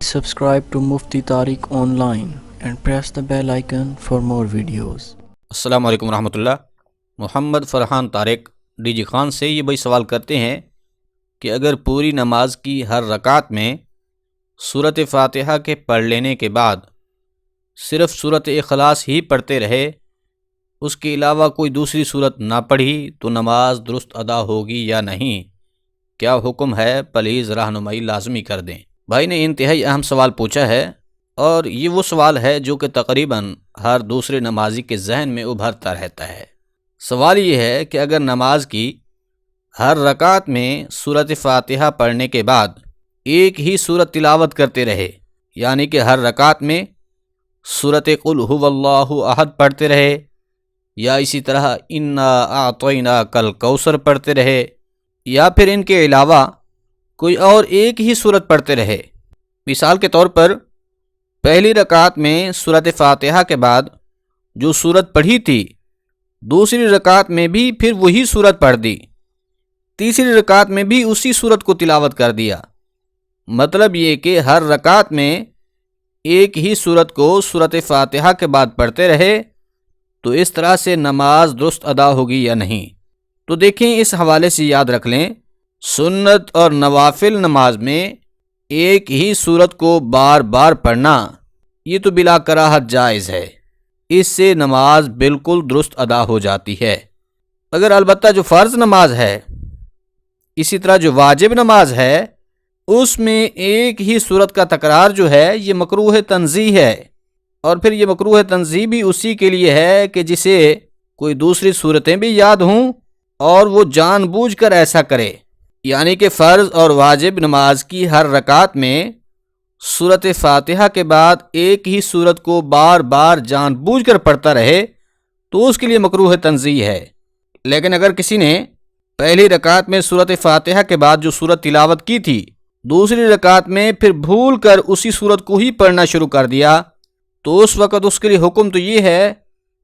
Subscribe to Mufti Tariq Online and press the bell icon for more videos. السلام علیکم ورحمۃ اللہ۔ محمد Farhan Tariq D G Khan سے یہ بھائی سوال کرتے ہیں کہ اگر پوری نماز کی ہر رکعت میں سورۃ فاتحہ کے پڑھ لینے کے بعد صرف سورۃ اخلاص ہی پڑھتے رہے، اس کے علاوہ کوئی دوسری سورت نہ پڑھی تو نماز درست ادا ہوگی یا نہیں؟ کیا حکم ہے؟ پلیز رہنمائی لازمی کر دیں۔ بھائی نے انتہائی اہم سوال پوچھا ہے، اور یہ وہ سوال ہے جو کہ تقریباً ہر دوسرے نمازی کے ذہن میں ابھرتا رہتا ہے۔ سوال یہ ہے کہ اگر نماز کی ہر رکعت میں سورۃ فاتحہ پڑھنے کے بعد ایک ہی سورت تلاوت کرتے رہے، یعنی کہ ہر رکعت میں سورۃ قل ھو اللہ احد پڑھتے رہے، یا اسی طرح انا اعطیناک الکوثر پڑھتے رہے، یا پھر ان کے علاوہ کوئی اور ایک ہی سورت پڑھتے رہے۔ مثال کے طور پر پہلی رکعت میں سورۃ فاتحہ کے بعد جو سورت پڑھی تھی، دوسری رکعت میں بھی پھر وہی سورت پڑھ دی، تیسری رکعت میں بھی اسی سورت کو تلاوت کر دیا۔ مطلب یہ کہ ہر رکعت میں ایک ہی سورت کو سورۃ فاتحہ کے بعد پڑھتے رہے، تو اس طرح سے نماز درست ادا ہوگی یا نہیں؟ تو دیکھیں، اس حوالے سے یاد رکھ لیں، سنت اور نوافل نماز میں ایک ہی سورت کو بار بار پڑھنا یہ تو بلا کراہت جائز ہے، اس سے نماز بالکل درست ادا ہو جاتی ہے۔ مگر البتہ جو فرض نماز ہے، اسی طرح جو واجب نماز ہے، اس میں ایک ہی سورت کا تکرار جو ہے یہ مکروہ تنزیہ ہے، اور پھر یہ مکروہ تنزیہ بھی اسی کے لیے ہے کہ جسے کوئی دوسری صورتیں بھی یاد ہوں اور وہ جان بوجھ کر ایسا کرے، یعنی کہ فرض اور واجب نماز کی ہر رکعت میں سورۃ فاتحہ کے بعد ایک ہی سورت کو بار بار جان بوجھ کر پڑھتا رہے، تو اس کے لیے مکروہ تنزیہ ہے۔ لیکن اگر کسی نے پہلی رکعت میں سورۃ فاتحہ کے بعد جو سورت تلاوت کی تھی، دوسری رکعت میں پھر بھول کر اسی سورت کو ہی پڑھنا شروع کر دیا، تو اس وقت اس کے لیے حکم تو یہ ہے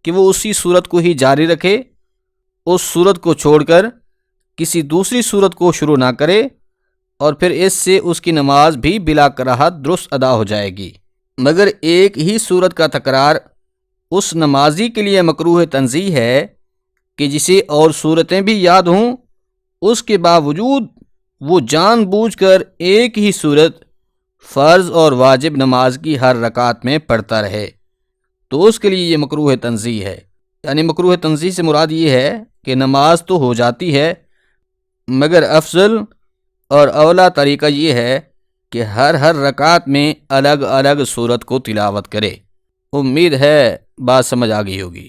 کہ وہ اسی سورت کو ہی جاری رکھے، اس سورت کو چھوڑ کر کسی دوسری سورت کو شروع نہ کرے، اور پھر اس سے اس کی نماز بھی بلا کراہت درست ادا ہو جائے گی۔ مگر ایک ہی سورت کا تکرار اس نمازی کے لیے مکروہ تنزیہ ہے کہ جسے اور صورتیں بھی یاد ہوں، اس کے باوجود وہ جان بوجھ کر ایک ہی سورت فرض اور واجب نماز کی ہر رکعت میں پڑھتا رہے، تو اس کے لیے یہ مکروہ تنزیہ ہے۔ یعنی مکروہ تنزیہ سے مراد یہ ہے کہ نماز تو ہو جاتی ہے، مگر افضل اور اولیٰ طریقہ یہ ہے کہ ہر رکعت میں الگ الگ سورت کو تلاوت کرے۔ امید ہے بات سمجھ آ گئی ہوگی۔